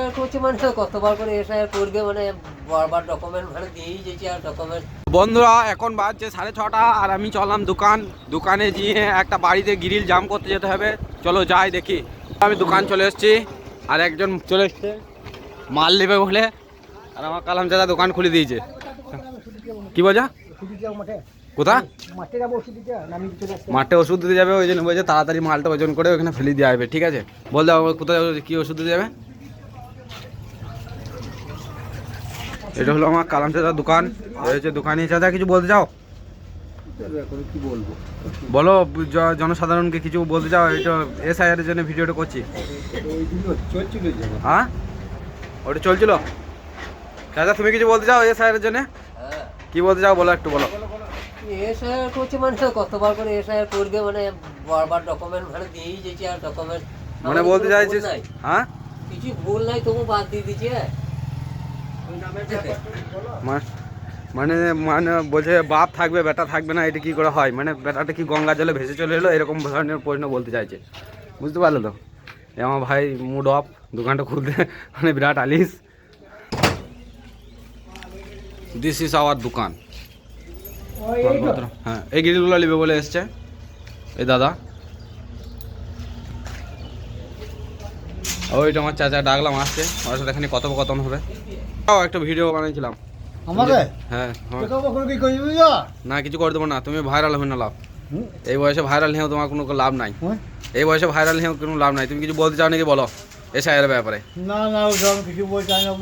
SIR করছে মানে কতবার করে এসআইআর করবে মানে বারবার ডকুমেন্ট মানে দিয়েই যেছি আর ডকুমেন্ট। বন্ধুরা এখন বাজছে 6:30 আর আমি চললাম দোকানে গিয়ে একটা বাড়িতে গ্রিল জাম করতে যেতে হবে। চলো যাই দেখি। আমি দোকান চলে এসেছি আর একজন চলে এসছে মাল নেবে বলে, আর আমার কালাম চাচা দোকান খুলে দিয়েছে। কি বোঝা কোথা মাঠে ওষুধ দিতে যাবে, ওই জন্য বলছে তাড়াতাড়ি মালটা ওজন করে ওখানে ফেলে দিয়ে আসবে। ঠিক আছে, বলতে হবে কোথায় কি ওষুধ দিতে যাবে। এটা হলো আমার কালাম চাচার দোকান। এই হচ্ছে দোকানি চাচা, কিছু বলতে চাও? কি বলবো বলো, জনসাধারণকে কিছু বলতে চাও? এটা এসআইআর এর জন্য ভিডিওটা করছি। হ্যাঁ ওটা চলছিল। চাচা তুমি কিছু বলতে চাও এসআইআর এর জন্য? হ্যাঁ কি বলতে চাও বলো, একটু বলো। এসআইআর করছে মানে কতবার করে এসআইআর করবে মানে বারবার ডকুমেন্ট মানে দিয়েই যেছি আর ডকুমেন্ট মানে বলতে চাইছিস? হ্যাঁ কিছু ভুল নাই তবু বাদ দিয়ে দিচ্ছে। মানে মানে বলছে বাপ থাকবে বেটা থাকবে না, এটা কি করে হয়? মানে বেটাটা কি গঙ্গা জলে ভেসে চলে এলো, এরকম ধরনের প্রশ্ন বলতে চাইছে। বুঝতে পারলো তো? এ আমার ভাই মুড অফ, দোকানটা খুলতে মানে বিরাট আলিস। দিস ইজ আওয়ার দোকান। হ্যাঁ এই গ্রিলগুলো নেবে বলে এসছে এই দাদা। ওইটা আমার চাচা ডাকলাম আসছে, ওর সাথে এখানে কথোপকথন হবে। একটা ভিডিও বানিয়েছিলাম। হ্যাঁ না কিছু করে দেবো না, তুমি ভাইরাল হবে না লাভ। এই বয়সে ভাইরাল নিয়েও তোমার কোনো লাভ নাই। এই বয়সে ভাইরাল নিয়েও কোনো লাভ নাই। তুমি কিছু বলতে চাও নাকি বলো এসআইআর এর ব্যাপারে? না কিছু বলতে চাই না,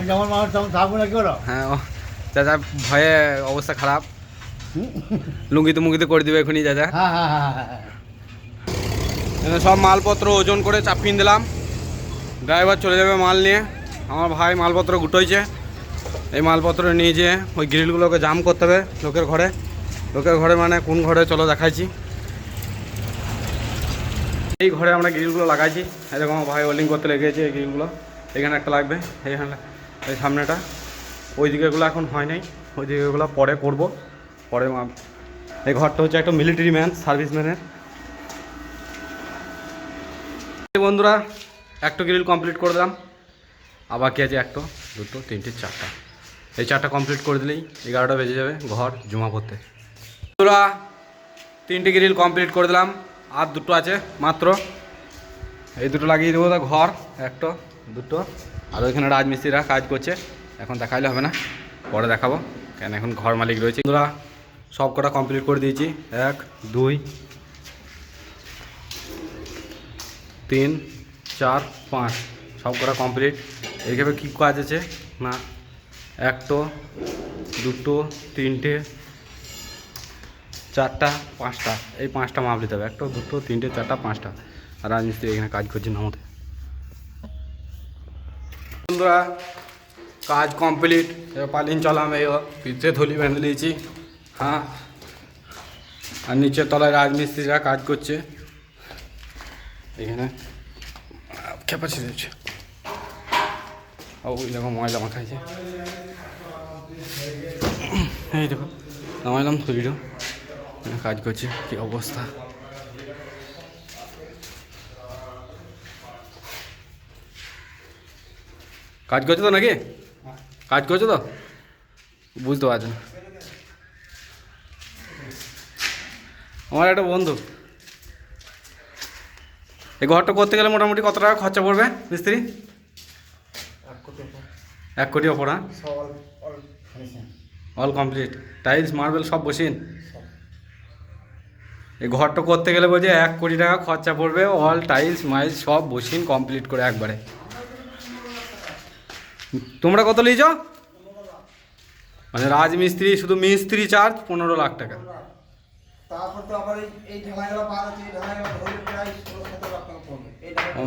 যেমন মানুষ তেমন থাকবো না কি করো। হ্যাঁ চাচা ভয়ে অবস্থা খারাপ, লুঙ্গিতে মুঙ্গিতে করে দিবে এখনই চাচা। সব মালপত্র ওজন করে চাপিয়ে দিলাম, ড্রাইভার চলে যাবে মাল নিয়ে। আমার ভাই মালপত্র গুটোইছে, এই মালপত্র নিয়ে যেয়ে ওই গ্রিলগুলোকে জাম করতে হবে লোকের ঘরে মানে কোন ঘরে চলো দেখাইছি। এই ঘরে আমরা গ্রিলগুলো লাগাইছি, এরকম আমার ভাই ওয়েল্ডিং করতে লেগেছে। এই গ্রিলগুলো এখানে একটা লাগবে, এইখানে এই সামনেটা। ওই দিকেগুলো এখন হয় নাই, ওই দিকেগুলো পরে করব। পরে এই ঘরটা হচ্ছে একটা মিলিটারি ম্যান, সার্ভিসম্যানের। বন্ধুরা একটা গ্রিল কমপ্লিট করে দিলাম, আবার কি আছে 1 2 3 4টা। এই 4টা কমপ্লিট করে দিলেই 11টা বেজে যাবে ঘর জমা করতে। বন্ধুরা 3টে গ্রিল কমপ্লিট করে দিলাম, আর 2টো আছে মাত্র। এই 2টো লাগিয়ে দেবো ঘর, 1 2 আর ওইখানে রাজমিস্ত্রিরা কাজ করছে। এখন দেখাইলে হবে না, পরে দেখাবো, কেন এখন ঘর মালিক রয়েছে। বন্ধুরা সব কটা কমপ্লিট করে দিয়েছি, 1 2 3 4 5 সব কটা কমপ্লিট। এইভাবে কী কাজ আছে না, 1 2 3 4টা 5টা, এই 5টা মাপ দিতে হবে। 1 2 3 4 5টা। আর রাজমিস্ত্রি এখানে কাজ করছে নামতে। বন্ধুরা কাজ কমপ্লিট, এবার পালিন চলাম। এই পিঠে থলি বেঁধে দিয়েছি। হ্যাঁ আর নিচের তলায় রাজমিস্ত্রিরা কাজ করছে, এখানে খেপাচ্ছি দিচ্ছে। ওই দেখো ময়লা মাখাইছে, এই দেখো নামাইলাম থলিটা, কাজ করছে। কি অবস্থা! কাজ করছো তো নাকি? কাজ করছো তো? বুঝতে পারছো না। আমার একটা বন্ধু, এই ঘরটা করতে গেলে মোটামুটি কত টাকা খরচা পড়বে মিস্ত্রি? 1 কোটি ওপর। হ্যাঁ অল কমপ্লিট, টাইলস মার্বেল সব বসিন। এই ঘরটা করতে গেলে বলছে 1 কোটি টাকা খরচা পড়বে, অল টাইলস মাইলস সব বসিন কমপ্লিট করে একবারে। তোমরা কত লিয়েছ? মানে রাজমিস্ত্রি শুধু মিস্ত্রি চার্জ 15 লাখ টাকা।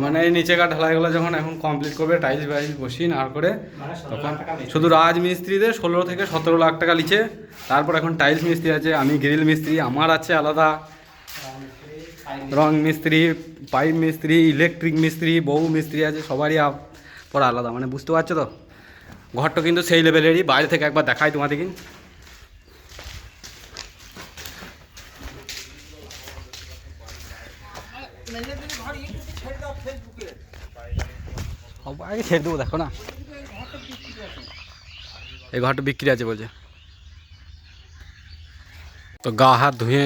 মানে এই নিচেকার ঢালাইগুলো যখন এখন কমপ্লিট করবে, টাইলস বাইলস বসিন আর করে, তখন শুধু রাজমিস্ত্রিদের 16 থেকে 17 লাখ টাকা লিছে। তারপর এখন টাইলস মিস্ত্রি আছে, আমি গ্রিল মিস্ত্রি, আমার আছে আলাদা, রং মিস্ত্রি, পাইপ মিস্ত্রি, ইলেকট্রিক মিস্ত্রি, বহু মিস্ত্রি আছে, সবারই পর আলাদা। মানে বুঝতে পারছো তো? ঘরটা কিন্তু সেই লেভেলেরই। বাইরে থেকে একবার দেখাই তোমাদের। কিন্তু আগে ছেড়ে দেবো, দেখো না এই ঘরটা বিক্রি আছে বলছে। তো গা হাত ধুয়ে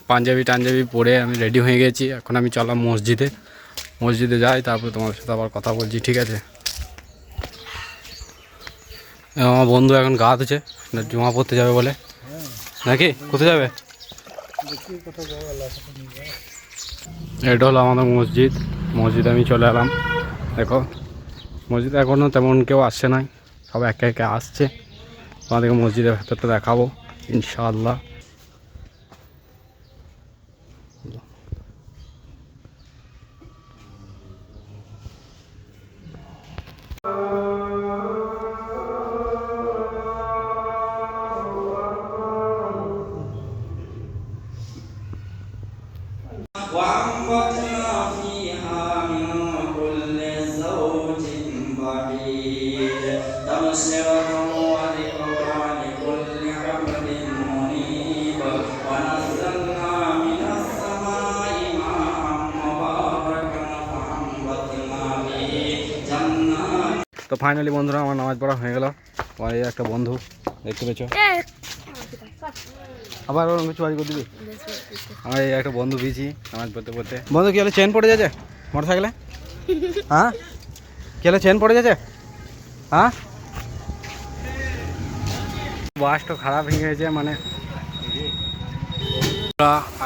পাঞ্জাবি টাঞ্জাবি পরে আমি রেডি হয়ে গেছি। এখন আমি চললাম মসজিদে যাই, তারপরে তোমার সাথে আবার কথা বলছি, ঠিক আছে? আমার বন্ধু এখন গা ধুচ্ছে, জমা পড়তে যাবে বলে নাকি? কোথায় যাবে? এটা হলো আমাদের মসজিদে আমি চলে এলাম। দেখো মসজিদে এখনও তেমন কেউ আসছে নাই, সব একে একে আসছে। তোমাদেরকে মসজিদের ভেতরটা দেখাবো ইনশাআল্লাহ। وأنبتنا فيها من كل زوج بهيج تبصرة وذكرى لكل عبد منيب ونزلنا من السماء ماء مباركا فأنبتنا به جنات। তো ফাইনালি বন্ধুরা আমার নামাজ পড়া হয়ে গেল। আমার এই একটা বন্ধু দেখতে পেয়েছ, আবার ওরকম কিছু বাড়ি করে দিবি। আমার এই একটা বন্ধু বিজি নামাজ পড়তে পড়তে। বন্ধু কি হলো, চেন পড়ে যাচ্ছে মোটর সাইকেলে? হ্যাঁ কি হলো, চেন পড়ে যাচ্ছে? হ্যাঁ বাসটা খারাপ হয়ে গেছে, মানে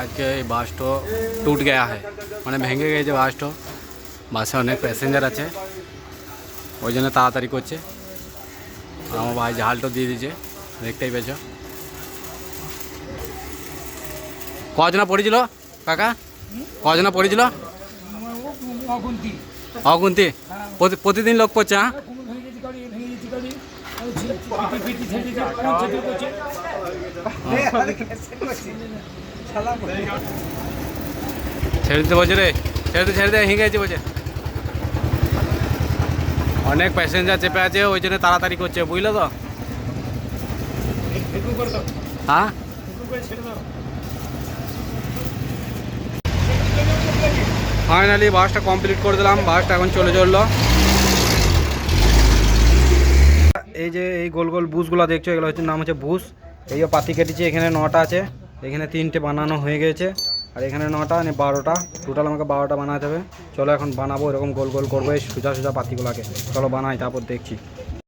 আজকে এই বাসটা টুট গেয়া হয়, মানে ভেঙে গেছে বাসটা। বাসে অনেক প্যাসেঞ্জার আছে, ওই জন্য তাড়াতাড়ি করছে। আমার ভাই জাহালটা দিয়ে দিয়েছে, দেখতেই পেয়েছ। কজনা পড়েছিল কাকা, কজনা পড়েছিল? অগুন্তি। প্রতিদিন লোক পড়ছে? হ্যাঁ ছেড়ে দিতে বলছে রে, ছেড়ে দে হিঙে গেছে বলছে। অনেক প্যাসেঞ্জার চেপে আছে, ওই জন্য তাড়াতাড়ি করছে, বুঝলো তো? হ্যাঁ ফাইনালি বাসটা কমপ্লিট করে দিলাম, বাসটা এখন চললো। এই যে এই গোল গোল বুশগুলো দেখছো, এগুলো হচ্ছে নাম হচ্ছে বুশ। এই পাতি কেটেছি, এখানে 9টা আছে, এখানে 3টে বানানো হয়ে গেছে, আর এখানে 9টা মানে 12টা, টোটাল আমাকে 12টা বানাতে হবে। চলো এখন বানাবো, এরকম গোল গোল করবো এই সোজা পাতিগুলোকে। চলো বানাই, তারপর দেখছি।